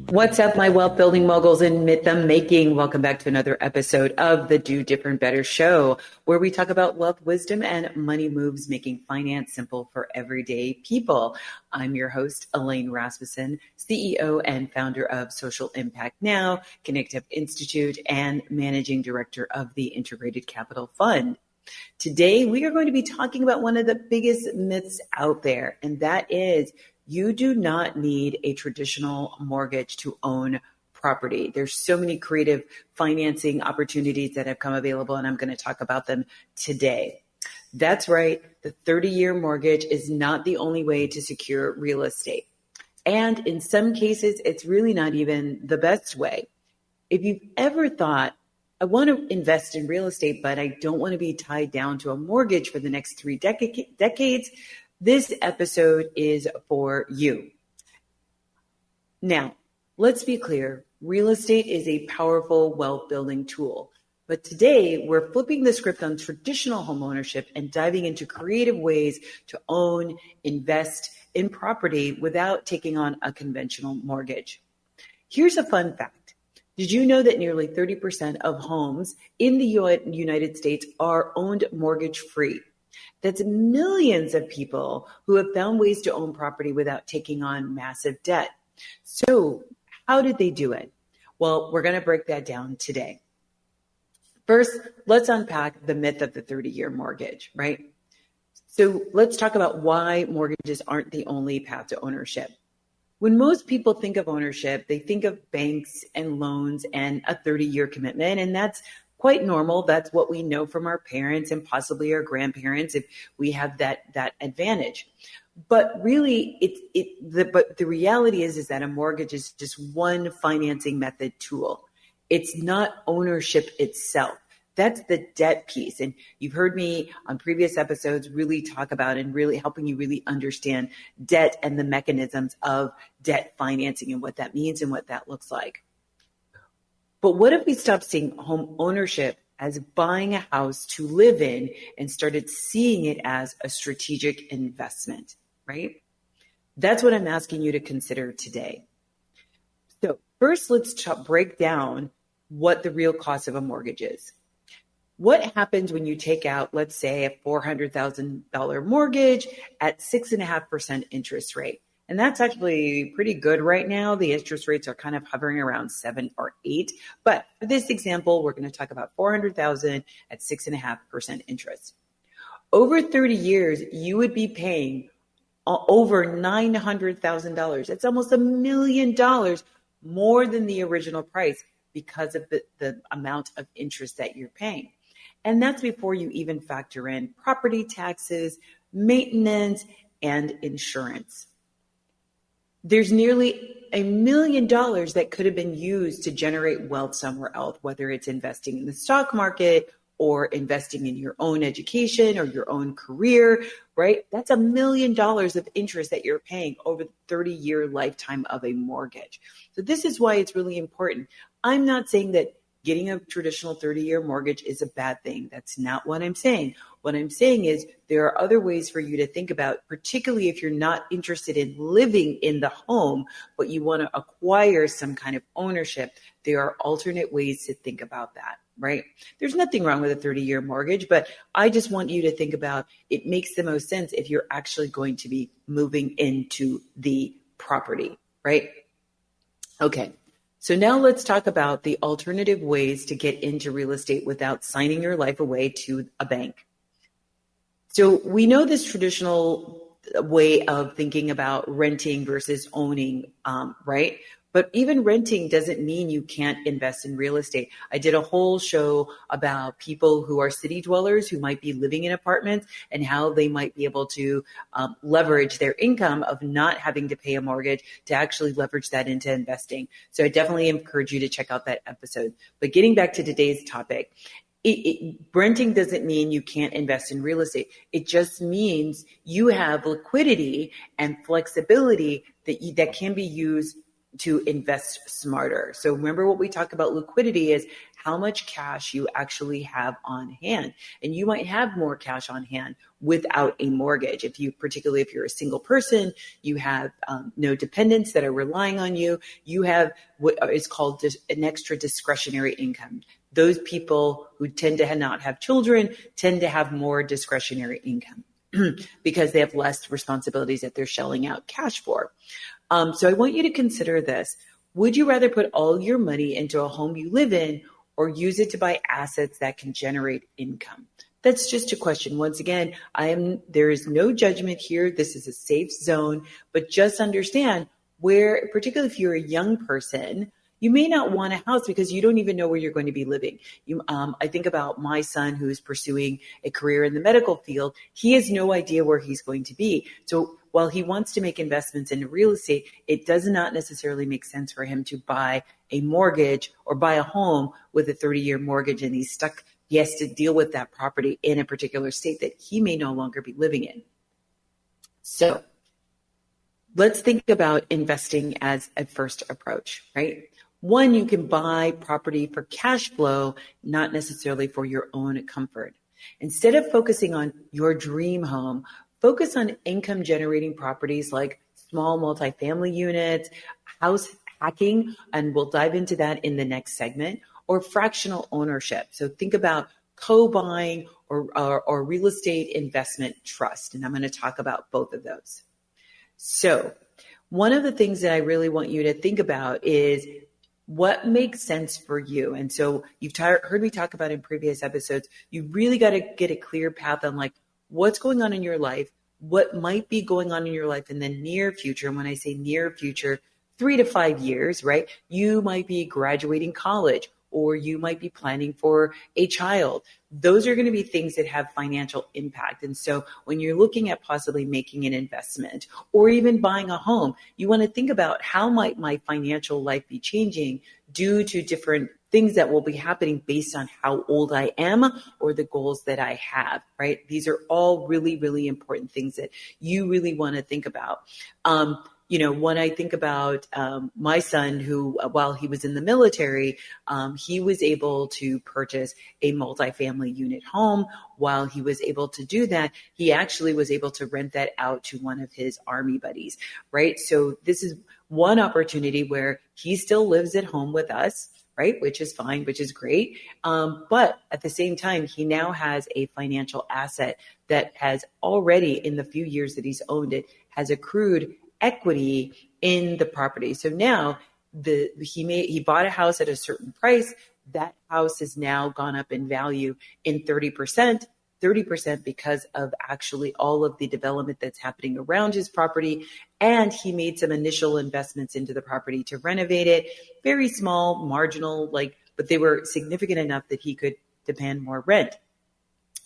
What's up, my wealth building moguls and myth making? Welcome back to another episode of the Do.Different.Better Show, where we talk about wealth, wisdom, and money moves, making finance simple for everyday people. I'm your host, Elaine Rasmussen, CEO and founder of Social Impact Now, Connective Institute, and managing director of the Integrated Capital Fund. Today, we are going to be talking about one of the biggest myths out there, and that is you do not need a traditional mortgage to own property. There's so many creative financing opportunities that have come available, and I'm going to talk about them today. That's right. The 30-year mortgage is not the only way to secure real estate. And in some cases, it's really not even the best way. If you've ever thought, I want to invest in real estate, but I don't want to be tied down to a mortgage for the next 3 decades, this episode is for you. Now, let's be clear. Real estate is a powerful wealth building tool. But today, we're flipping the script on traditional homeownership and diving into creative ways to own, invest in property without taking on a conventional mortgage. Here's a fun fact. Did you know that nearly 30% of homes in the United States are owned mortgage-free? That's millions of people who have found ways to own property without taking on massive debt. So how did they do it? Well, we're going to break that down today. First, let's unpack the myth of the 30-year mortgage, right? So let's talk about why mortgages aren't the only path to ownership. When most people think of ownership, they think of banks and loans and a 30-year commitment, and that's quite normal. That's what we know from our parents and possibly our grandparents if we have that advantage. But really, but the reality is that a mortgage is just one financing method tool. It's not ownership itself. That's the debt piece. And you've heard me on previous episodes really talk about and really helping you really understand debt and the mechanisms of debt financing and what that means and what that looks like. But what if we stopped seeing home ownership as buying a house to live in and started seeing it as a strategic investment, right? That's what I'm asking you to consider today. So first, let's break down what the real cost of a mortgage is. What happens when you take out, let's say, a $400,000 mortgage at 6.5% interest rate? And that's actually pretty good right now. The interest rates are kind of hovering around 7 or 8. But for this example, we're going to talk about $400,000 at 6.5% interest. Over 30 years, you would be paying over $900,000. That's almost $1 million more than the original price because of the amount of interest that you're paying. And that's before you even factor in property taxes, maintenance, and insurance. There's nearly $1 million that could have been used to generate wealth somewhere else, whether it's investing in the stock market or investing in your own education or your own career, right? That's $1 million of interest that you're paying over the 30-year lifetime of a mortgage. So this is why it's really important. I'm not saying that getting a traditional 30-year mortgage is a bad thing. That's not what I'm saying. What I'm saying is there are other ways for you to think about, particularly if you're not interested in living in the home, but you want to acquire some kind of ownership. There are alternate ways to think about that, right? There's nothing wrong with a 30-year mortgage, but I just want you to think about it makes the most sense if you're actually going to be moving into the property, right? Okay. So now let's talk about the alternative ways to get into real estate without signing your life away to a bank. So we know this traditional way of thinking about renting versus owning, right? But even renting doesn't mean you can't invest in real estate. I did a whole show about people who are city dwellers who might be living in apartments and how they might be able to leverage their income of not having to pay a mortgage to actually leverage that into investing. So I definitely encourage you to check out that episode. But getting back to today's topic, renting doesn't mean you can't invest in real estate. It just means you have liquidity and flexibility that can be used to invest smarter. So remember what we talk about liquidity is how much cash you actually have on hand. And you might have more cash on hand without a mortgage. Particularly if you're a single person, you have no dependents that are relying on you, you have what is called an extra discretionary income. Those people who tend to not have children tend to have more discretionary income because they have less responsibilities that they're shelling out cash for. So I want you to consider this. Would you rather put all your money into a home you live in or use it to buy assets that can generate income? That's just a question. Once again, there is no judgment here. This is a safe zone, but just understand where, particularly if you're a young person, you may not want a house because you don't even know where you're going to be living. I think about my son who's pursuing a career in the medical field. He has no idea where he's going to be. So while he wants to make investments in real estate, it does not necessarily make sense for him to buy a mortgage or buy a home with a 30-year mortgage, and he's stuck. He has to deal with that property in a particular state that he may no longer be living in. So let's think about investing as a first approach, right? One, you can buy property for cash flow, not necessarily for your own comfort. Instead of focusing on your dream home, focus on income generating properties like small multifamily units, house hacking, and we'll dive into that in the next segment, or fractional ownership. So think about co-buying or real estate investment trust. And I'm going to talk about both of those. So one of the things that I really want you to think about is what makes sense for you. And so you've heard me talk about in previous episodes, you really got to get a clear path on like what's going on in your life, what might be going on in your life in the near future. And when I say near future, 3 to 5 years, right? You might be graduating college, or you might be planning for a child. Those are going to be things that have financial impact. And so when you're looking at possibly making an investment or even buying a home, you want to think about how might my financial life be changing due to different things that will be happening based on how old I am or the goals that I have, right? These are all really, really important things that you really want to think about. When I think about my son who, while he was in the military, he was able to purchase a multifamily unit home. While he was able to do that, he actually was able to rent that out to one of his Army buddies, right? So this is one opportunity where he still lives at home with us, right? Which is fine, which is great. But at the same time, he now has a financial asset that has already, in the few years that he's owned it, has accrued equity in the property. So now he bought a house at a certain price. That house has now gone up in value in 30% because of actually all of the development that's happening around his property. And he made some initial investments into the property to renovate it. Very small, marginal, but they were significant enough that he could demand more rent.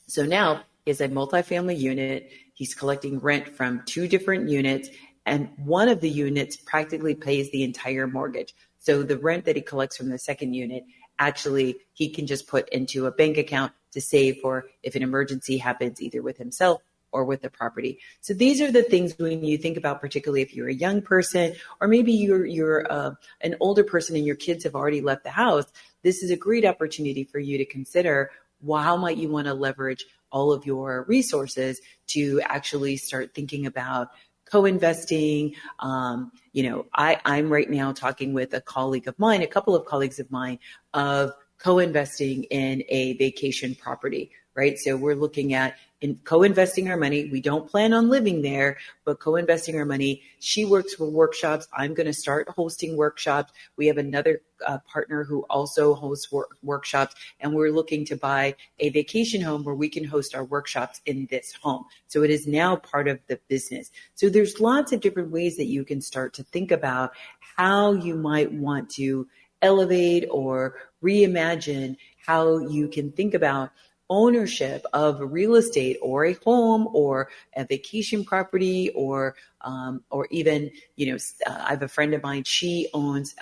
So now he has a multifamily unit. He's collecting rent from 2 different units. And one of the units practically pays the entire mortgage. So the rent that he collects from the second unit, actually, he can just put into a bank account to save for if an emergency happens, either with himself or with the property. So these are the things when you think about, particularly if you're a young person, or maybe you're an older person and your kids have already left the house, this is a great opportunity for you to consider, how might you want to leverage all of your resources to actually start thinking about co-investing. I'm right now talking with a couple of colleagues of mine, of co-investing in a vacation property, right? So we're looking at co-investing our money. We don't plan on living there, but co-investing our money. She works for workshops. I'm going to start hosting workshops. We have another partner who also hosts workshops, and we're looking to buy a vacation home where we can host our workshops in this home. So it is now part of the business. So there's lots of different ways that you can start to think about how you might want to elevate or reimagine how you can think about ownership of real estate or a home or a vacation property or even, I have a friend of mine, she owns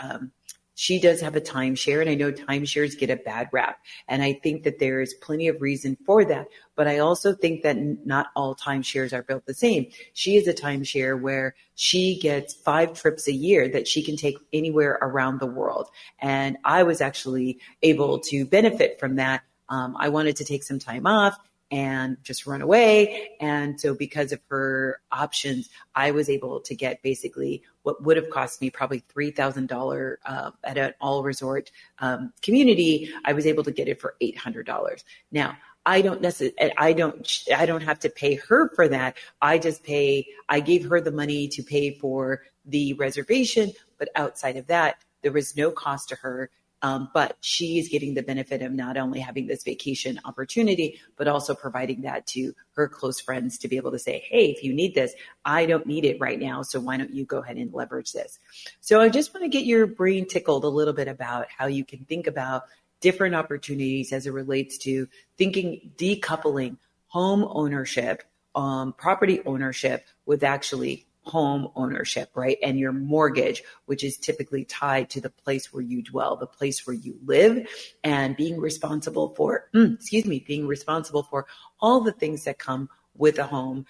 she does have a timeshare, and I know timeshares get a bad rap. And I think that there is plenty of reason for that. But I also think that not all timeshares are built the same. She is a timeshare where she gets 5 trips a year that she can take anywhere around the world. And I was actually able to benefit from that. I wanted to take some time off and just run away. And so because of her options, I was able to get basically what would have cost me probably $3,000 at an all resort community. I was able to get it for $800. Now, I don't have to pay her for that. I gave her the money to pay for the reservation, but outside of that, there was no cost to her. But she's getting the benefit of not only having this vacation opportunity, but also providing that to her close friends to be able to say, hey, if you need this, I don't need it right now. So why don't you go ahead and leverage this? So I just want to get your brain tickled a little bit about how you can think about different opportunities as it relates to decoupling home ownership, property ownership with actually home ownership, right? And your mortgage, which is typically tied to the place where you dwell, the place where you live, and being responsible for all the things that come with a home,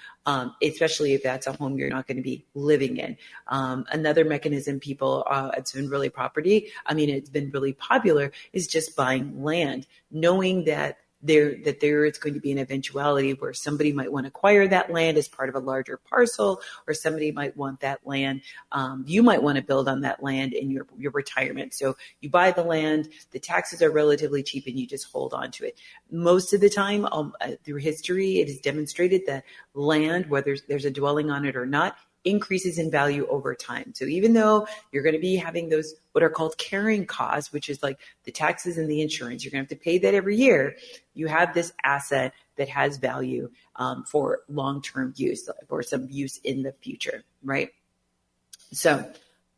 especially if that's a home you're not going to be living in. Another mechanism it's been really popular is just buying land, knowing that there is going to be an eventuality where somebody might want to acquire that land as part of a larger parcel, or somebody might want that land. You might want to build on that land in your retirement. So you buy the land, the taxes are relatively cheap, and you just hold on to it. Most of the time, through history, it is demonstrated that land, whether there's a dwelling on it or not, increases in value over time. So even though you're going to be having those what are called carrying costs, which is like the taxes and the insurance, you're going to have to pay that every year. You have this asset that has value for long-term use, or some use in the future, right? So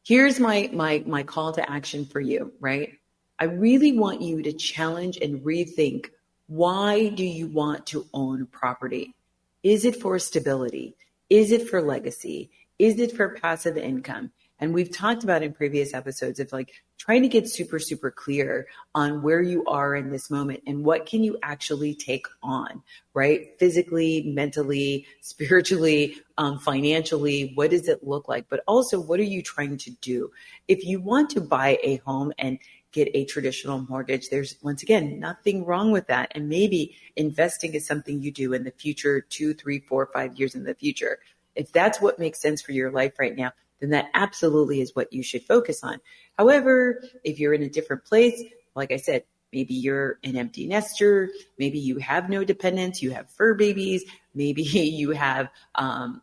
here's my call to action for you, right? I really want you to challenge and rethink, why do you want to own property? Is it for stability? Is it for legacy? Is it for passive income? And we've talked about in previous episodes of trying to get super, super clear on where you are in this moment and what can you actually take on, right? Physically, mentally, spiritually, financially, what does it look like? But also, what are you trying to do? If you want to buy a home and get a traditional mortgage, there's, once again, nothing wrong with that. And maybe investing is something you do in the future, 2, 3, 4, 5 years in the future. If that's what makes sense for your life right now, then that absolutely is what you should focus on. However, if you're in a different place, like I said, maybe you're an empty nester, maybe you have no dependents, you have fur babies, maybe you have,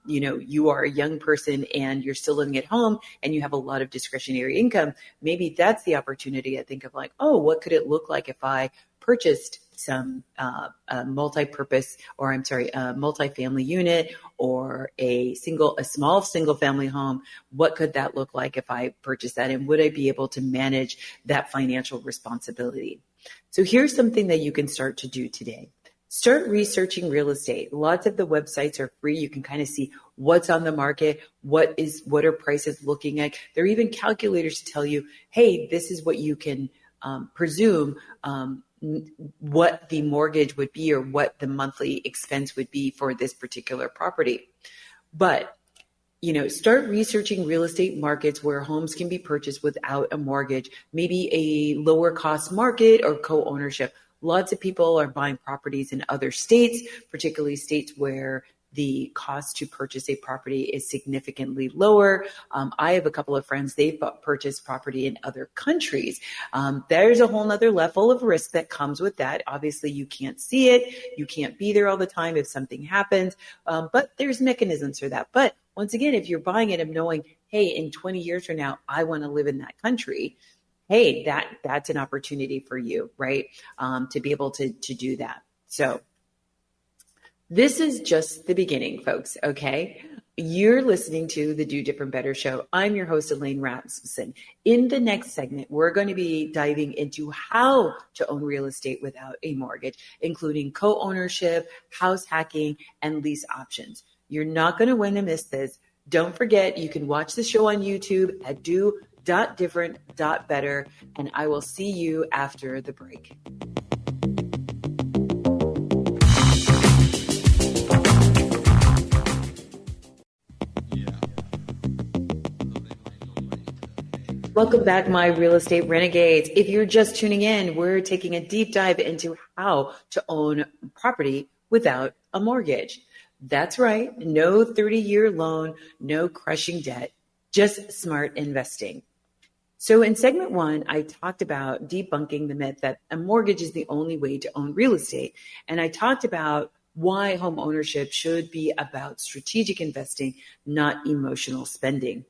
you are a young person and you're still living at home and you have a lot of discretionary income. Maybe that's the opportunity I think of, what could it look like if I purchased some multi-family unit, or a small single family home? What could that look like if I purchased that? And would I be able to manage that financial responsibility? So here's something that you can start to do today. Start researching real estate. Lots of the websites are free. You can kind of see what's on the market, what are prices looking like. There are even calculators to tell you, hey, this is what you can presume what the mortgage would be, or what the monthly expense would be for this particular property. But start researching real estate markets where homes can be purchased without a mortgage, maybe a lower cost market or co-ownership. Lots of people are buying properties in other states, particularly states where the cost to purchase a property is significantly lower. I have a couple of friends, they've purchased property in other countries. There's a whole nother level of risk that comes with that. Obviously, you can't see it. You can't be there all the time if something happens, but there's mechanisms for that. But once again, if you're buying it and knowing, hey, in 20 years from now, I want to live in that country, hey, that's an opportunity for you, right? To be able to do that. So this is just the beginning, folks, okay? You're listening to the Do Different Better Show. I'm your host, Elaine Rasmussen. In the next segment, we're going to be diving into how to own real estate without a mortgage, including co-ownership, house hacking, and lease options. You're not going to want to miss this. Don't forget, you can watch the show on YouTube at Do.Different.Better Do.Different.Better, and I will see you after the break. Welcome back, my real estate renegades. If you're just tuning in, we're taking a deep dive into how to own property without a mortgage. That's right. No 30-year loan, no crushing debt, just smart investing. So in segment 1, I talked about debunking the myth that a mortgage is the only way to own real estate. And I talked about why home ownership should be about strategic investing, not emotional spending.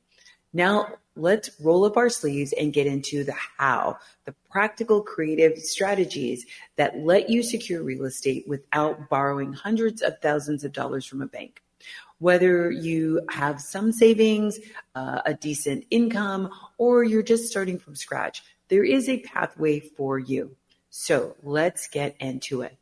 Now, let's roll up our sleeves and get into the how, the practical, creative strategies that let you secure real estate without borrowing hundreds of thousands of dollars from a bank. Whether you have some savings, a decent income, or you're just starting from scratch, there is a pathway for you. So let's get into it.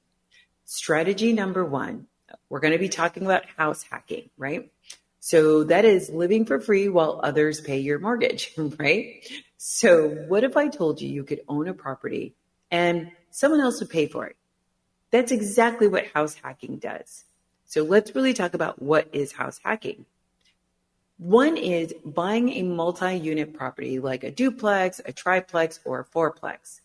Strategy number 1, we're going to be talking about house hacking, right? So that is living for free while others pay your mortgage, right? So what if I told you you could own a property and someone else would pay for it? That's exactly what house hacking does. So let's really talk about what is house hacking. One is buying a multi-unit property like a duplex, a triplex, or a fourplex.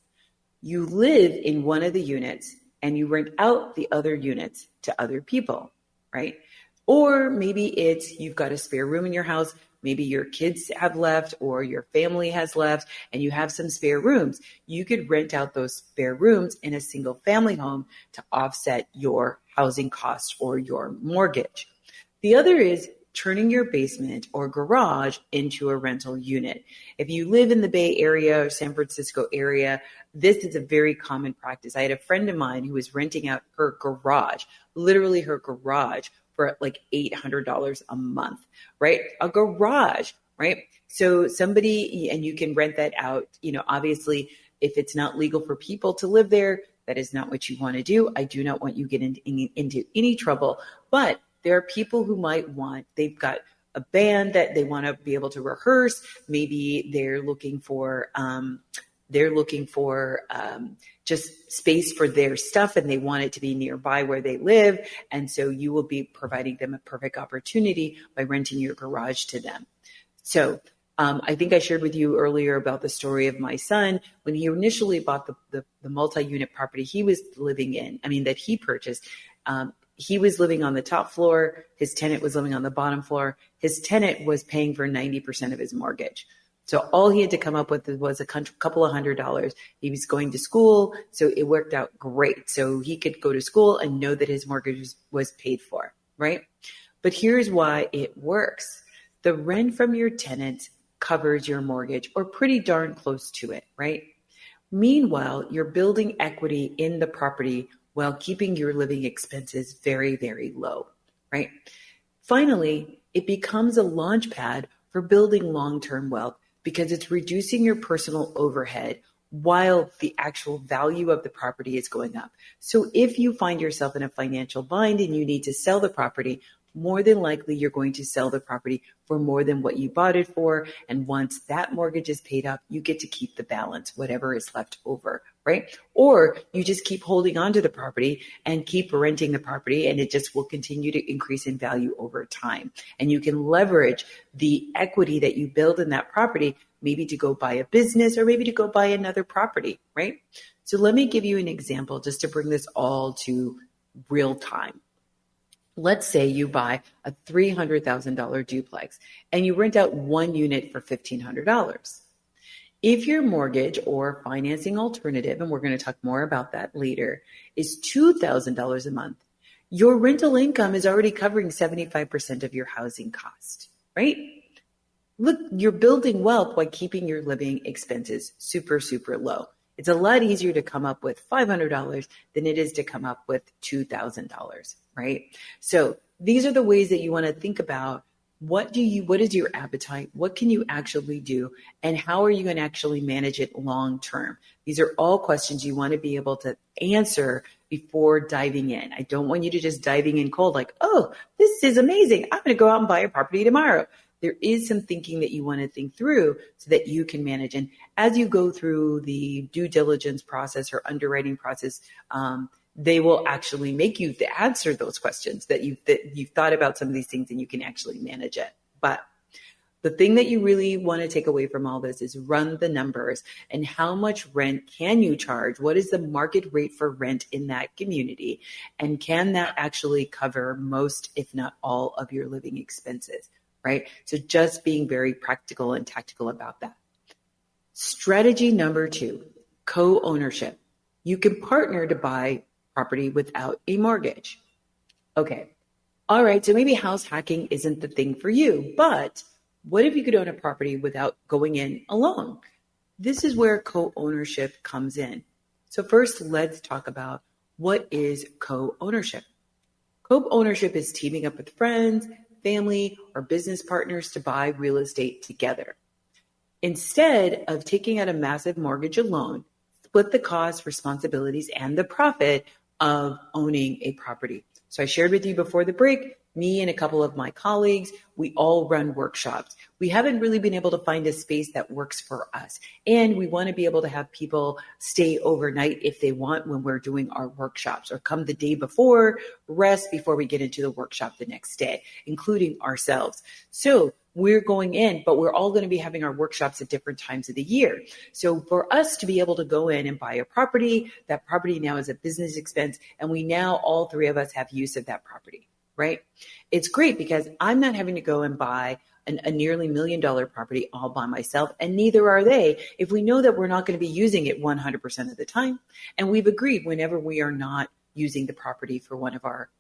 You live in one of the units and you rent out the other units to other people, right? Or maybe it's you've got a spare room in your house. Maybe your kids have left or your family has left and you have some spare rooms. You could rent out those spare rooms in a single family home to offset your housing costs or your mortgage. The other is turning your basement or garage into a rental unit. If you live in the Bay Area or San Francisco area, this is a very common practice. I had a friend of mine who was renting out her garage, literally her garage, for like $800 a month, right? A garage, right? So somebody, and you can rent that out, obviously if it's not legal for people to live there, that is not what you want to do. I do not want you to get into any trouble, but there are people who might they've got a band that they want to be able to rehearse. Maybe they're looking for just space for their stuff and they want it to be nearby where they live. And so you will be providing them a perfect opportunity by renting your garage to them. So I think I shared with you earlier about the story of my son. When he initially bought the multi-unit property he was living in, that he purchased, he was living on the top floor. His tenant was living on the bottom floor. His tenant was paying for 90% of his mortgage. So all he had to come up with was a couple of $100. He was going to school, so it worked out great. So he could go to school and know that his mortgage was paid for, right? But here's why it works. The rent from your tenant covers your mortgage or pretty darn close to it, right? Meanwhile, you're building equity in the property while keeping your living expenses very, very low, right? Finally, it becomes a launch pad for building long-term wealth because it's reducing your personal overhead while the actual value of the property is going up. So if you find yourself in a financial bind and you need to sell the property, more than likely you're going to sell the property for more than what you bought it for. And once that mortgage is paid up, you get to keep the balance, whatever is left over, right? Or you just keep holding on to the property and keep renting the property, and it just will continue to increase in value over time. And you can leverage the equity that you build in that property, maybe to go buy a business or maybe to go buy another property, right? So let me give you an example just to bring this all to real time. Let's say you buy a $300,000 duplex and you rent out one unit for $1,500. If your mortgage or financing alternative, and we're going to talk more about that later, is $2,000 a month, your rental income is already covering 75% of your housing cost, right? Look, you're building wealth by keeping your living expenses super, super low. It's a lot easier to come up with $500 than it is to come up with $2,000, right? So these are the ways that you want to think about what is your appetite? What can you actually do? And how are you going to actually manage it long term? These are all questions you want to be able to answer before diving in. I don't want you to just diving in cold like, oh, this is amazing. I'm going to go out and buy a property tomorrow. there is some thinking that you want to think through so that you can manage. And as you go through the due diligence process or underwriting process, they will actually make you answer those questions that you've thought about some of these things, and you can actually manage it. But the thing that you really want to take away from all this is run the numbers and how much rent can you charge? What is the market rate for rent in that community? And can that actually cover most, if not all, of your living expenses, right? So just being very practical and tactical about that. Strategy number 2, co-ownership. You can partner to buy property without a mortgage. Okay. All right. So maybe house hacking isn't the thing for you, but what if you could own a property without going in alone? This is where co-ownership comes in. So first, let's talk about what is co-ownership. Co-ownership is teaming up with friends, family, or business partners to buy real estate together. Instead of taking out a massive mortgage alone, split the costs, responsibilities, and the profit of owning a property. So I shared with you before the break, me and a couple of my colleagues, we all run workshops. We haven't really been able to find a space that works for us. And we want to be able to have people stay overnight if they want when we're doing our workshops, or come the day before, rest before we get into the workshop the next day, including ourselves. So we're going in, but we're all going to be having our workshops at different times of the year. So for us to be able to go in and buy a property, that property now is a business expense, and we now, all three of us, have use of that property, right? It's great because I'm not having to go and buy a nearly $1 million property all by myself, and neither are they if we know that we're not going to be using it 100% of the time. And we've agreed whenever we are not using the property for one of our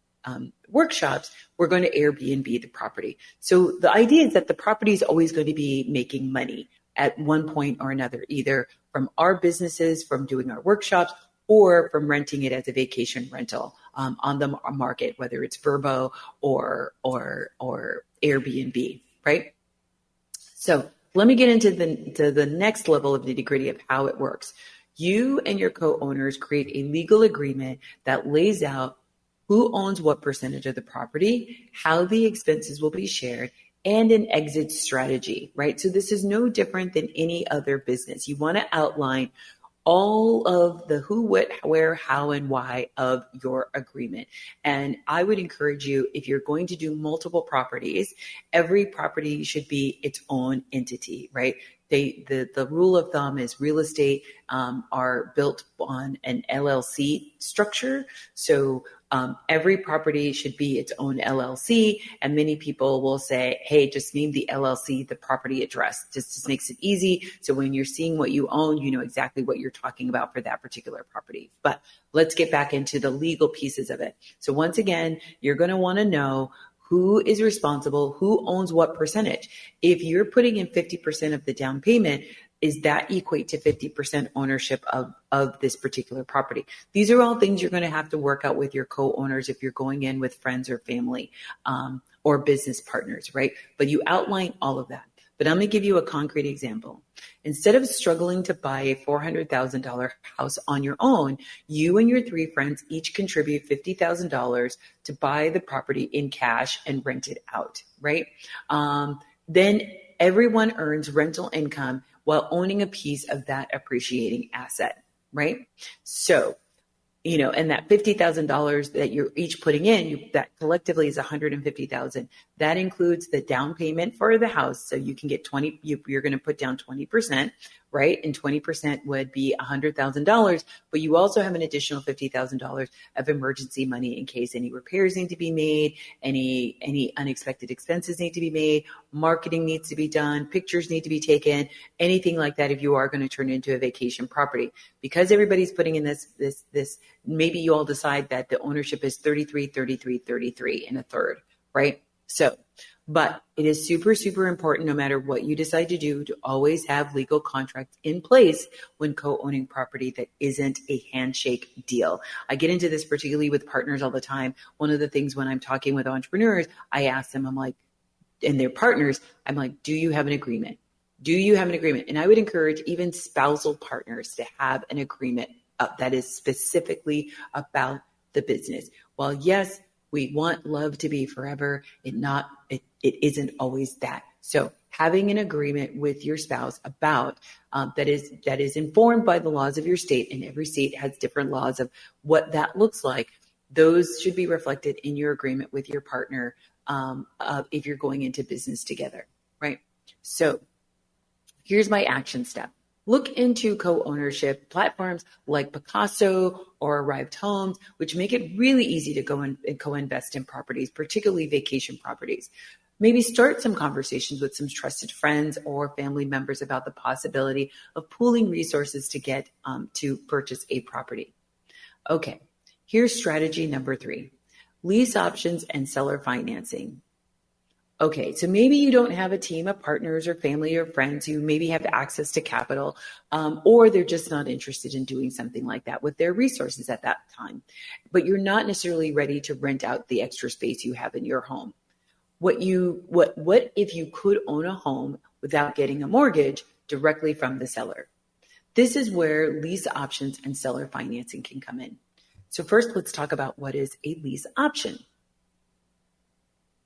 workshops, we're going to Airbnb the property. So the idea is that the property is always going to be making money at one point or another, either from our businesses, from doing our workshops, or from renting it as a vacation rental on the market, whether it's Vrbo or Airbnb, right? So let me get into the next level of nitty-gritty of how it works. You and your co-owners create a legal agreement that lays out who owns what percentage of the property, how the expenses will be shared, and an exit strategy, right? So this is no different than any other business. You want to outline all of the who, what, where, how, and why of your agreement. And I would encourage you, if you're going to do multiple properties, every property should be its own entity, right? The rule of thumb is real estate are built on an LLC structure. So every property should be its own LLC. And many people will say, hey, just name the LLC the property address. Just makes it easy. So when you're seeing what you own, you know exactly what you're talking about for that particular property. But let's get back into the legal pieces of it. So once again, you're going to want to know who is responsible, who owns what percentage. If you're putting in 50% of the down payment, is that equate to 50% ownership of this particular property? These are all things you're going to have to work out with your co-owners if you're going in with friends or family or business partners, right? But you outline all of that. But I'm going to give you a concrete example. Instead of struggling to buy a $400,000 house on your own, you and your three friends each contribute $50,000 to buy the property in cash and rent it out, right? Then everyone earns rental income while owning a piece of that appreciating asset, right? So, you know, and that $50,000 that you're each putting in, that collectively is $150,000. That includes the down payment for the house. So you can get you're going to put down 20%, right? And 20% would be $100,000, but you also have an additional $50,000 of emergency money in case any repairs need to be made, any unexpected expenses need to be made, marketing needs to be done, pictures need to be taken, anything like that if you are going to turn it into a vacation property. Because everybody's putting in this, maybe you all decide that the ownership is 33, 33, 33 and a third, right? So, but it is super, super important, no matter what you decide to do, to always have legal contracts in place when co-owning property that isn't a handshake deal. I get into this particularly with partners all the time. One of the things when I'm talking with entrepreneurs, I ask them, I'm like, and their partners, I'm like, do you have an agreement? Do you have an agreement? And I would encourage even spousal partners to have an agreement that is specifically about the business. While yes, we want love to be forever, it isn't always that. So having an agreement with your spouse about that is informed by the laws of your state, and every state has different laws of what that looks like. Those should be reflected in your agreement with your partner if you're going into business together, right? So here's my action step. Look into co-ownership platforms like Picasso or Arrived Homes, which make it really easy to go and co-invest in properties, particularly vacation properties. Maybe start some conversations with some trusted friends or family members about the possibility of pooling resources to get to purchase a property. Okay, here's strategy number 3, lease options and seller financing. Okay, so maybe you don't have a team of partners or family or friends who maybe have access to capital, or they're just not interested in doing something like that with their resources at that time. But you're not necessarily ready to rent out the extra space you have in your home. What if you could own a home without getting a mortgage directly from the seller? This is where lease options and seller financing can come in. So first, let's talk about what is a lease option.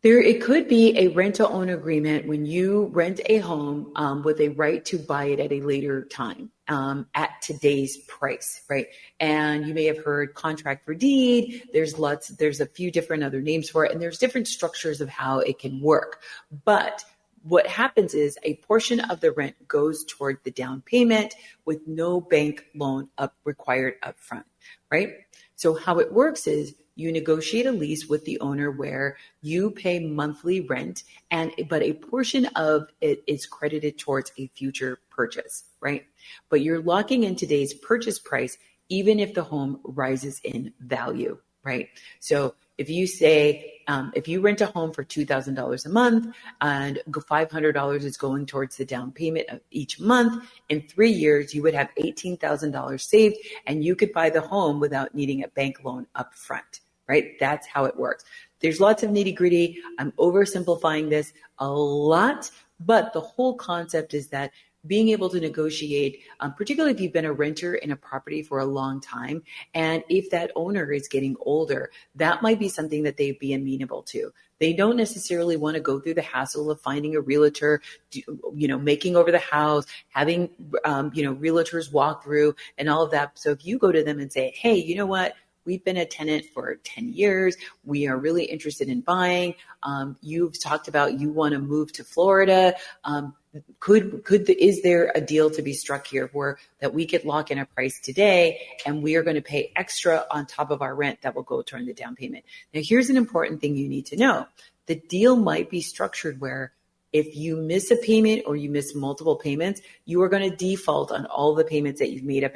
It could be a rent-to-own agreement when you rent a home with a right to buy it at a later time at today's price, right? And you may have heard contract for deed. There's a few different other names for it, and there's different structures of how it can work. But what happens is a portion of the rent goes toward the down payment with no bank loan required upfront, right? So how it works is you negotiate a lease with the owner where you pay monthly rent, but a portion of it is credited towards a future purchase, right? But you're locking in today's purchase price, even if the home rises in value, right? So if you say, if you rent a home for $2,000 a month and $500 is going towards the down payment of each month, in 3 years, you would have $18,000 saved and you could buy the home without needing a bank loan up front, right? That's how it works. There's lots of nitty gritty. I'm oversimplifying this a lot, but the whole concept is that being able to negotiate, particularly if you've been a renter in a property for a long time, and if that owner is getting older, that might be something that they'd be amenable to. They don't necessarily want to go through the hassle of finding a realtor, making over the house, having, realtors walk through and all of that. So if you go to them and say, hey, you know what? We've been a tenant for 10 years. We are really interested in buying. You've talked about you want to move to Florida. Is there a deal to be struck here where that we could lock in a price today and we are going to pay extra on top of our rent that will go toward the down payment? Now, here's an important thing you need to know. The deal might be structured where if you miss a payment or you miss multiple payments, you are going to default on all the payments that you've made up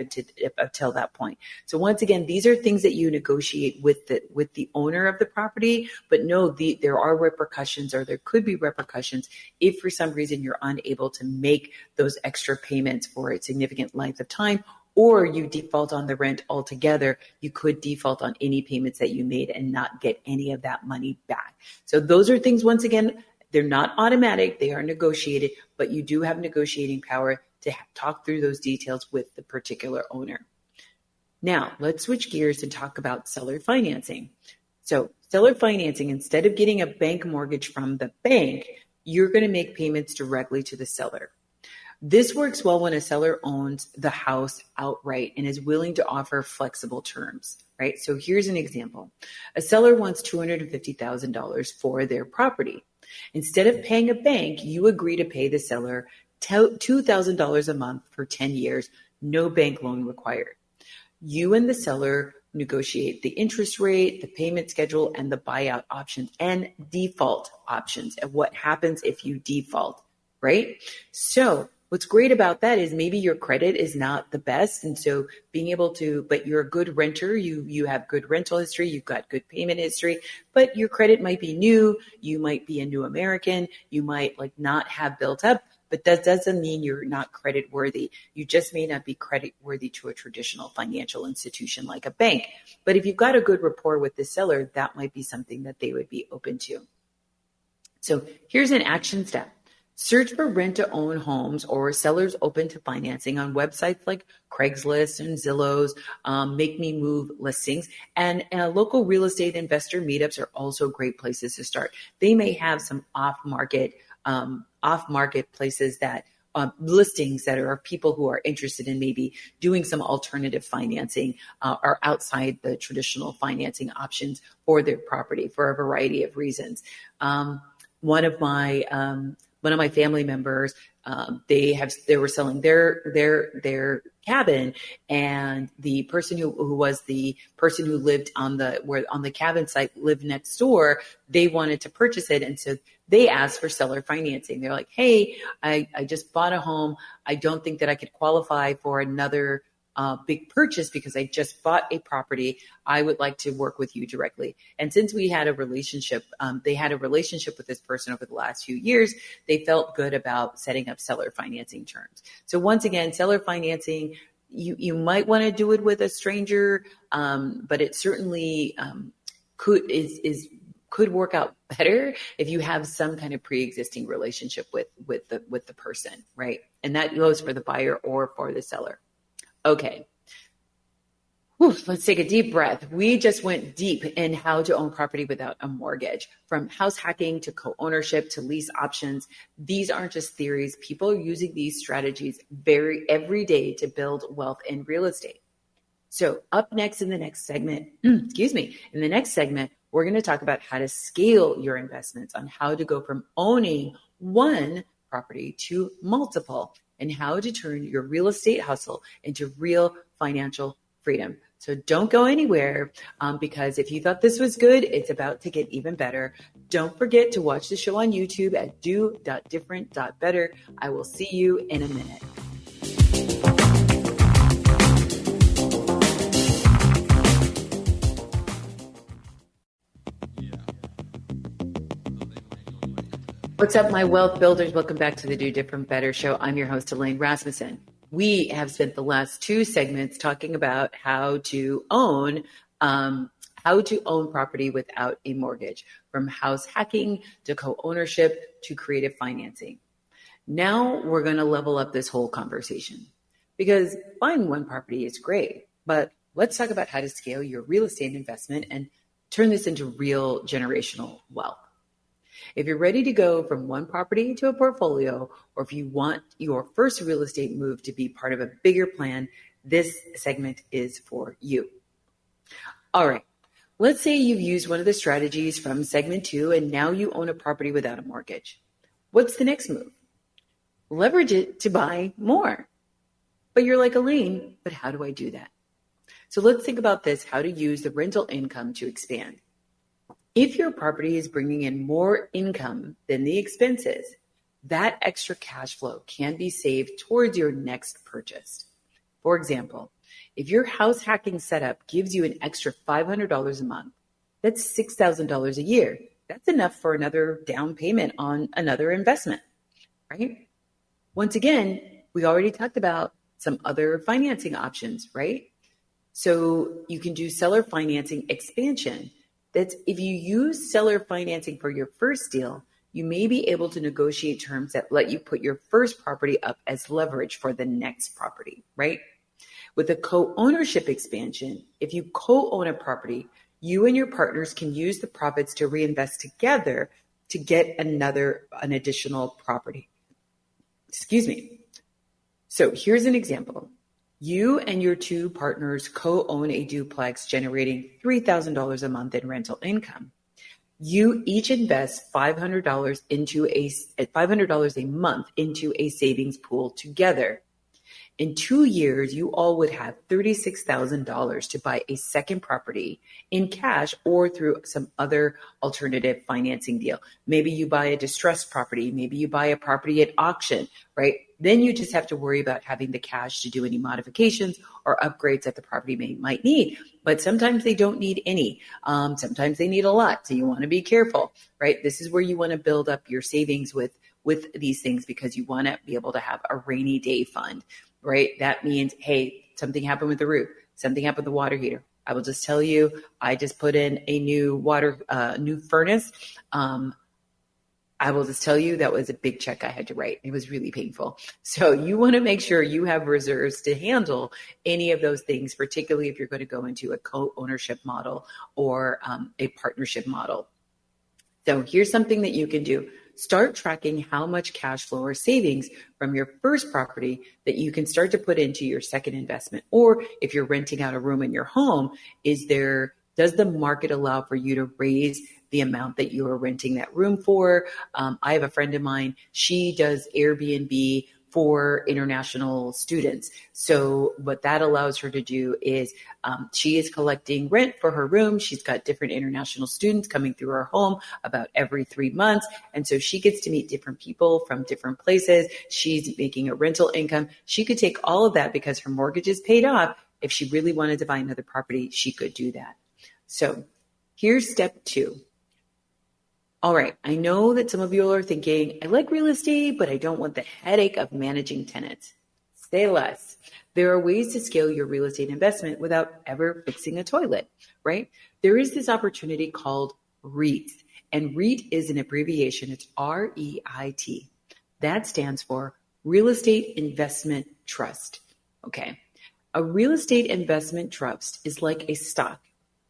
until that point. So once again, these are things that you negotiate with the owner of the property, but there are repercussions, or there could be repercussions if for some reason you're unable to make those extra payments for a significant length of time, or you default on the rent altogether. You could default on any payments that you made and not get any of that money back. So those are things, once again, they're not automatic, they are negotiated, but you do have negotiating power to talk through those details with the particular owner. Now, let's switch gears and talk about seller financing. So seller financing, instead of getting a bank mortgage from the bank, you're going to make payments directly to the seller. This works well when a seller owns the house outright and is willing to offer flexible terms, right? So here's an example. A seller wants $250,000 for their property. Instead of paying a bank, you agree to pay the seller $2,000 a month for 10 years, no bank loan required. You and the seller negotiate the interest rate, the payment schedule, and the buyout options and default options and what happens if you default, right? So what's great about that is maybe your credit is not the best. And so but you're a good renter, you have good rental history, you've got good payment history, but your credit might be new, you might be a new American, you might not have built up, but that doesn't mean you're not credit worthy. You just may not be credit worthy to a traditional financial institution like a bank. But if you've got a good rapport with the seller, that might be something that they would be open to. So here's an action step. Search for rent-to-own homes or sellers open to financing on websites like Craigslist and Zillow's, Make Me Move listings, and local real estate investor meetups are also great places to start. They may have some off-market off market places that listings that are people who are interested in maybe doing some alternative financing are outside the traditional financing options for their property for a variety of reasons. One of my family members, they were selling their cabin, and the person who was the person who lived on the cabin site lived next door. They wanted to purchase it, and so they asked for seller financing. They're like, "Hey, I just bought a home. I don't think that I could qualify for another big purchase because I just bought a property. I would like to work with you directly." And since we had a relationship, they had a relationship with this person over the last few years, they felt good about setting up seller financing terms. So once again, seller financing, you might want to do it with a stranger, but it certainly could work out better if you have some kind of pre-existing relationship with the person, right? And that goes for the buyer or for the seller. Okay. Whew, let's take a deep breath. We just went deep in how to own property without a mortgage, from house hacking to co-ownership to lease options. These aren't just theories. People are using these strategies every day to build wealth in real estate. So up next in the next segment, in the next segment, we're going to talk about how to scale your investments, on how to go from owning one property to multiple, and how to turn your real estate hustle into real financial freedom. So don't go anywhere, because if you thought this was good, it's about to get even better. Don't forget to watch the show on YouTube at Do.Different.Better. I will see you in a minute. What's up, my wealth builders? Welcome back to the Do Different Better Show. I'm your host, Elaine Rasmussen. We have spent the last two segments talking about how to own property without a mortgage, from house hacking to co-ownership to creative financing. Now we're going to level up this whole conversation, because buying one property is great, but let's talk about how to scale your real estate investment and turn this into real generational wealth. If you're ready to go from one property to a portfolio, or if you want your first real estate move to be part of a bigger plan, this segment is for you. All right. Let's say you've used one of the strategies from segment 2 and now you own a property without a mortgage. What's the next move? Leverage it to buy more. But you're like, Elaine, but how do I do that? So let's think about this, how to use the rental income to expand. If your property is bringing in more income than the expenses, that extra cash flow can be saved towards your next purchase. For example, if your house hacking setup gives you an extra $500 a month, that's $6,000 a year. That's enough for another down payment on another investment, right? Once again, we already talked about some other financing options, right? So you can do seller financing expansion. That's if you use seller financing for your first deal, you may be able to negotiate terms that let you put your first property up as leverage for the next property, right? With a co-ownership expansion, if you co-own a property, you and your partners can use the profits to reinvest together to get an additional property. Excuse me. So here's an example. You and your two partners co-own a duplex generating $3,000 a month in rental income. You each invest $500 a month into a savings pool together. In 2 years, you all would have $36,000 to buy a second property in cash or through some other alternative financing deal. Maybe you buy a distressed property. Maybe you buy a property at auction, right? Then you just have to worry about having the cash to do any modifications or upgrades that the property might need. But sometimes they don't need any. Sometimes they need a lot. So you want to be careful, right? This is where you want to build up your savings with these things, because you want to be able to have a rainy day fund, right? That means, hey, something happened with the roof. Something happened with the water heater. I will just tell you, I just put in a new furnace. I will just tell you that was a big check I had to write. It was really painful. So you want to make sure you have reserves to handle any of those things, particularly if you're going to go into a co-ownership model or a partnership model. So here's something that you can do. start tracking how much cash flow or savings from your first property that you can start to put into your second investment. Or if you're renting out a room in your home, does the market allow for you to raise the amount that you are renting that room for? I have a friend of mine, she does Airbnb for international students. So what that allows her to do is she is collecting rent for her room. She's got different international students coming through her home about every 3 months. And so she gets to meet different people from different places. She's making a rental income. She could take all of that because her mortgage is paid off. If she really wanted to buy another property, she could do that. So here's step 2. All right, I know that some of you are thinking, I like real estate, but I don't want the headache of managing tenants. Say less. There are ways to scale your real estate investment without ever fixing a toilet, right? There is this opportunity called REITs, and REIT is an abbreviation. It's REIT. That stands for Real Estate Investment Trust, okay? A real estate investment trust is like a stock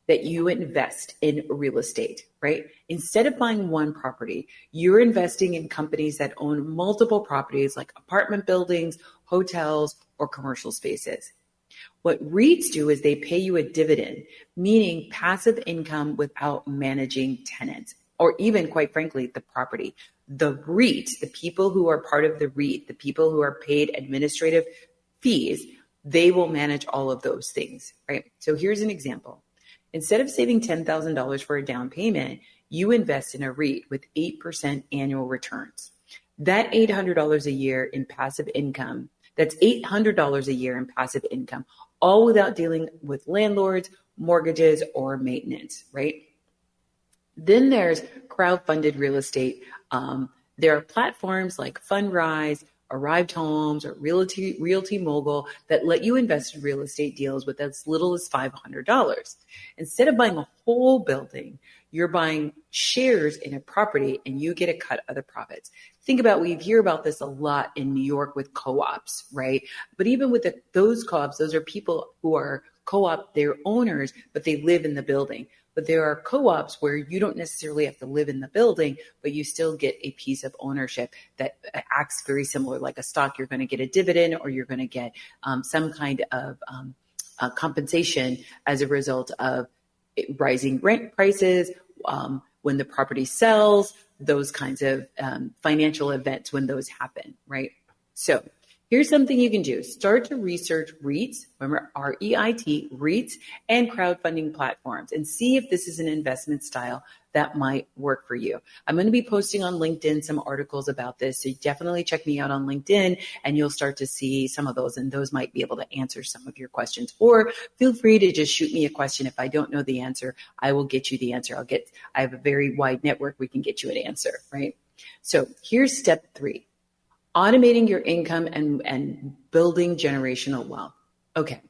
that you invest in real estate, right? Instead of buying one property, you're investing in companies that own multiple properties like apartment buildings, hotels, or commercial spaces. What REITs do is they pay you a dividend, meaning passive income without managing tenants, or even, quite frankly, the property. The REIT, the people who are part of the REIT, the people who are paid administrative fees, they will manage all of those things, right? So here's an example. Instead of saving $10,000 for a down payment, you invest in a REIT with 8% annual returns. That $800 a year in passive income, that's $800 a year in passive income, all without dealing with landlords, mortgages, or maintenance, right? Then there's crowdfunded real estate. There are platforms like Fundrise, Arrived Homes, or Realty Mogul that let you invest in real estate deals with as little as $500. Instead of buying a whole building, you're buying shares in a property and you get a cut of the profits. Think about, we hear about this a lot in New York with co-ops, right? But even with those co-ops, those are people who are co-op, they're owners, but they live in the building. But there are co-ops where you don't necessarily have to live in the building, but you still get a piece of ownership that acts very similar like a stock. You're going to get a dividend, or you're going to get some kind of compensation as a result of rising rent prices, when the property sells, those kinds of financial events when those happen, right? So here's something you can do. Start to research REITs, remember REIT, REITs, and crowdfunding platforms, and see if this is an investment style that might work for you. I'm going to be posting on LinkedIn some articles about this, so definitely check me out on LinkedIn, and you'll start to see some of those, and those might be able to answer some of your questions. Or feel free to just shoot me a question. If I don't know the answer, I will get you the answer. I have a very wide network. We can get you an answer, right? So here's step 3. Automating your income and building generational wealth. Okay,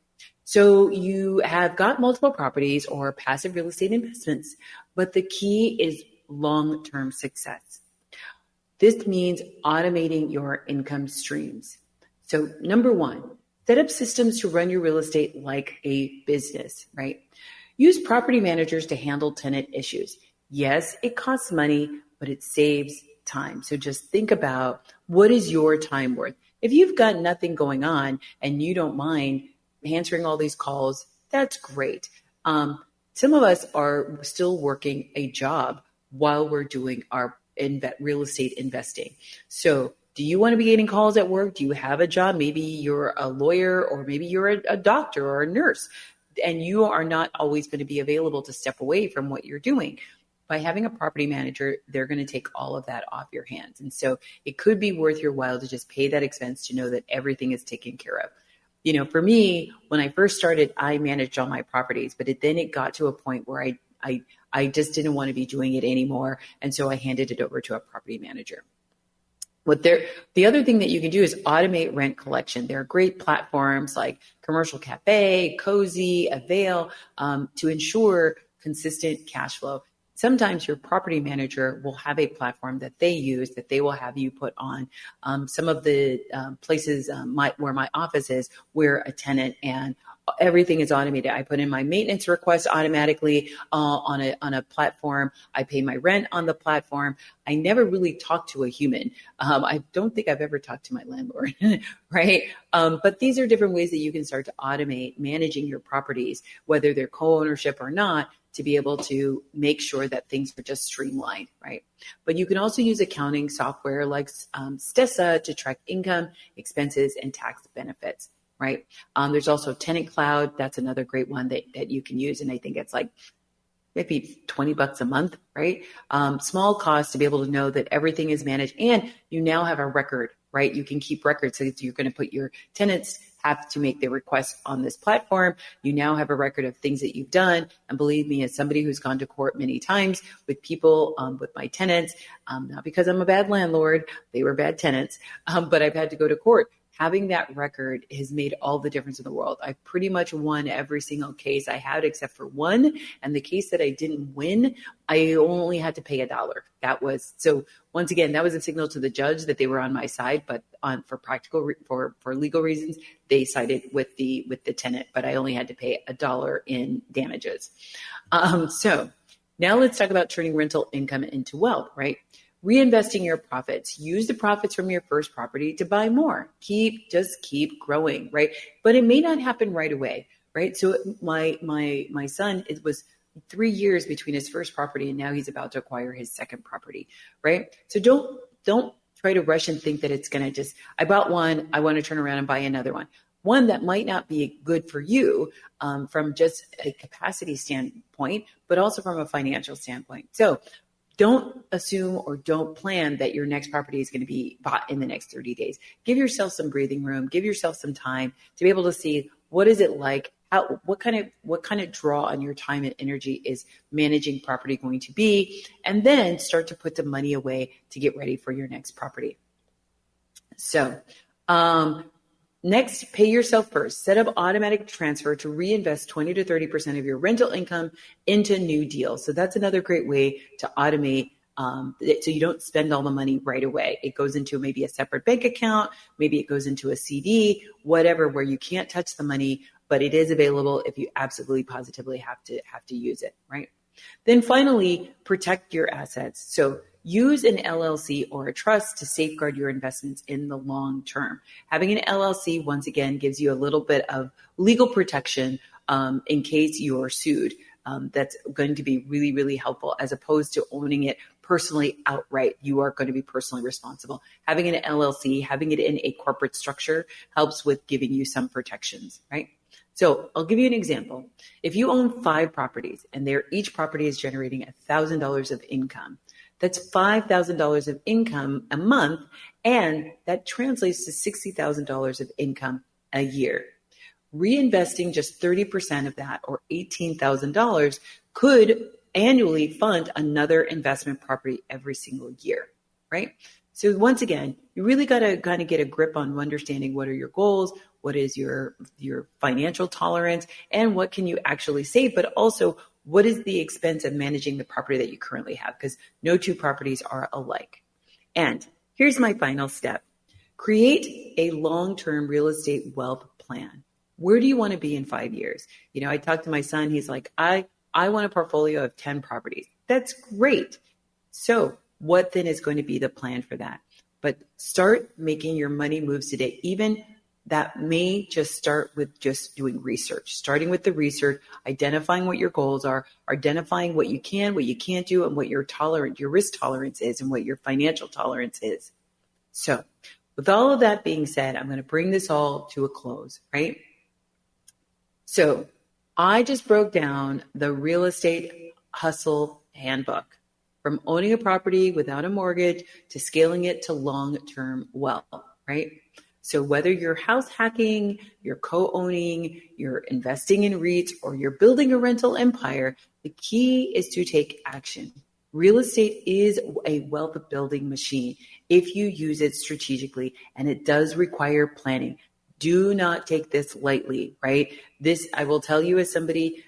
so you have got multiple properties or passive real estate investments, but the key is long-term success. This means automating your income streams. So number 1, set up systems to run your real estate like a business, right? Use property managers to handle tenant issues. Yes, it costs money, but it saves time. So just think about, what is your time worth? If you've got nothing going on and you don't mind answering all these calls, that's great. Some of us are still working a job while we're doing our real estate investing. So do you want to be getting calls at work? Do you have a job? Maybe you're a lawyer, or maybe you're a doctor or a nurse, and you are not always going to be available to step away from what you're doing. By having a property manager, they're going to take all of that off your hands. And so it could be worth your while to just pay that expense to know that everything is taken care of. You know, for me, when I first started, I managed all my properties, but then it got to a point where I just didn't want to be doing it anymore. And so I handed it over to a property manager. The other thing that you can do is automate rent collection. There are great platforms like Commercial Cafe, Cozy, Avail, to ensure consistent cash flow. Sometimes your property manager will have a platform that they use that they will have you put on. Some of the places where my office is, we're a tenant, and Everything is automated. I put in my maintenance request automatically on a platform. I pay my rent on the platform. I never really talk to a human. I don't think I've ever talked to my landlord, right? But these are different ways that you can start to automate managing your properties, whether they're co-ownership or not, to be able to make sure that things are just streamlined, right? But you can also use accounting software like Stessa to track income, expenses, and tax benefits, right? There's also Tenant Cloud. That's another great one that you can use. And I think it's like maybe $20 a month, right? Small cost to be able to know that everything is managed, and you now have a record, right? You can keep records. So you're going to put your tenants have to make their requests on this platform. You now have a record of things that you've done. And believe me, as somebody who's gone to court many times with people, with my tenants, not because I'm a bad landlord, they were bad tenants, but I've had to go to court. Having that record has made all the difference in the world. I've pretty much won every single case I had except for one. And the case that I didn't win, I only had to pay $1. So once again, that was a signal to the judge that they were on my side, but for legal reasons, they sided with the tenant, but I only had to pay $1 in damages. So now let's talk about turning rental income into wealth, right? Reinvesting your profits. Use the profits from your first property to buy more. Just keep growing, right? But it may not happen right away, right? So my son, it was 3 years between his first property and now he's about to acquire his second property, right? So don't try to rush and think that it's going to I bought one, I want to turn around and buy another one. One that might not be good for you from just a capacity standpoint, but also from a financial standpoint. So don't assume or don't plan that your next property is going to be bought in the next 30 days. Give yourself some breathing room. Give yourself some time to be able to see what is it like. What kind of draw on your time and energy is managing property going to be, and then start to put the money away to get ready for your next property. So, next, pay yourself first. Set up automatic transfer to reinvest 20 to 30% of your rental income into new deals. So that's another great way to automate so you don't spend all the money right away. It goes into maybe a separate bank account, maybe it goes into a CD, whatever, where you can't touch the money, but it is available if you absolutely positively have to use it, right? Then finally, protect your assets. So use an LLC or a trust to safeguard your investments in the long term. Having an LLC, once again, gives you a little bit of legal protection in case you are sued. That's going to be really, really helpful as opposed to owning it personally outright. You are going to be personally responsible. Having an LLC, having it in a corporate structure helps with giving you some protections, right? So I'll give you an example. If you own 5 properties and each property is generating $1,000 of income, that's $5,000 of income a month, and that translates to $60,000 of income a year. Reinvesting just 30% of that, or $18,000, could annually fund another investment property every single year, right? So once again, you really got to kind of get a grip on understanding what are your goals, what is your financial tolerance, and what can you actually save, but also what is the expense of managing the property that you currently have? Because no two properties are alike. And here's my final step. Create a long-term real estate wealth plan. Where do you want to be in 5 years? I talked to my son. He's like, I want a portfolio of 10 properties. That's great. So what then is going to be the plan for that? But start making your money moves today. Even that may just start with just doing research, starting with the research, identifying what your goals are, identifying what you can, what you can't do, and what your risk tolerance is, and what your financial tolerance is. So with all of that being said, I'm going to bring this all to a close, right? So I just broke down the real estate hustle handbook, from owning a property without a mortgage to scaling it to long-term wealth, right? So whether you're house hacking, you're co-owning, you're investing in REITs, or you're building a rental empire, the key is to take action. Real estate is a wealth building machine if you use it strategically, and it does require planning. Do not take this lightly, right? This, I will tell you as somebody,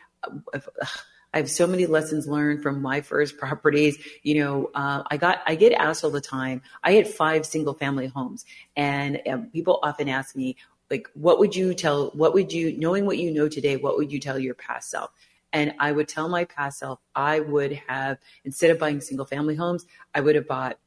I have so many lessons learned from my first properties. I get asked all the time. I had 5 single family homes, and people often ask me, like, knowing what you know today, what would you tell your past self? And I would tell my past self, I would have, instead of buying single family homes, I would have bought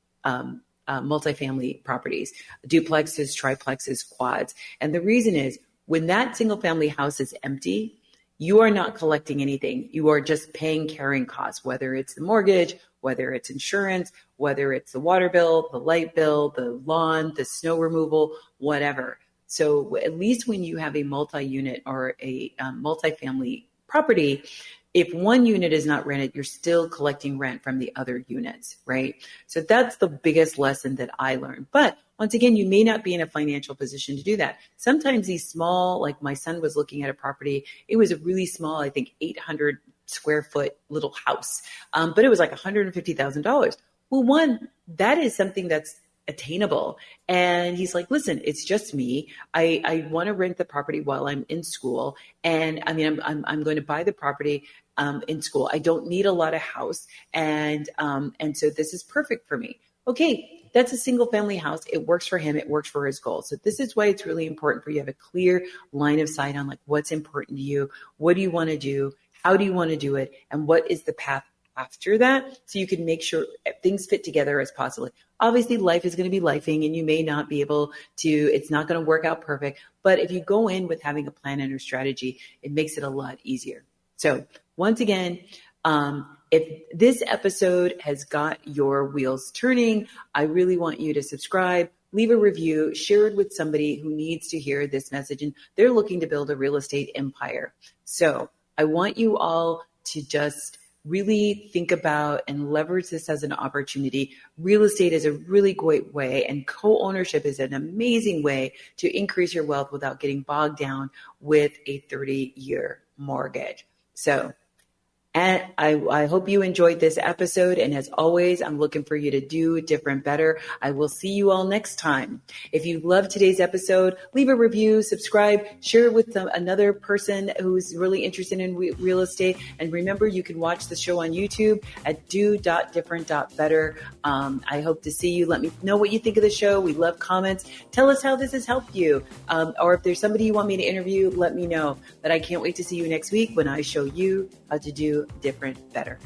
multifamily properties, duplexes, triplexes, quads. And the reason is, when that single family house is empty, you are not collecting anything. You are just paying carrying costs, whether it's the mortgage, whether it's insurance, whether it's the water bill, the light bill, the lawn, the snow removal, whatever. So at least when you have a multi-unit or a multifamily property, if one unit is not rented, you're still collecting rent from the other units, right? So that's the biggest lesson that I learned. But once again, you may not be in a financial position to do that. Sometimes these small, like my son was looking at a property, it was a really small, I think 800 square foot little house, but it was like $150,000. Well, one, that is something that's attainable. And he's like, listen, it's just me. I want to rent the property while I'm in school. And I mean, I'm going to buy the property in school. I don't need a lot of house. And so this is perfect for me. Okay. That's a single family house. It works for him. It works for his goals. So this is why it's really important for you to have a clear line of sight on like what's important to you. What do you want to do? How do you want to do it? And what is the path after that, so you can make sure things fit together as possible. Obviously, life is going to be lifing and you may not be able to, it's not going to work out perfect. But if you go in with having a plan and a strategy, it makes it a lot easier. So once again, if this episode has got your wheels turning, I really want you to subscribe, leave a review, share it with somebody who needs to hear this message and they're looking to build a real estate empire. So I want you all to just really think about and leverage this as an opportunity. Real estate is a really great way, and co-ownership is an amazing way to increase your wealth without getting bogged down with a 30-year mortgage. So, and I hope you enjoyed this episode. And as always, I'm looking for you to do different better. I will see you all next time. If you loved today's episode, leave a review, subscribe, share it with another person who's really interested in real estate. And remember, you can watch the show on YouTube at Do.Different.Better. I hope to see you. Let me know what you think of the show. We love comments. Tell us how this has helped you. Or if there's somebody you want me to interview, let me know. But I can't wait to see you next week when I show you how to do different better.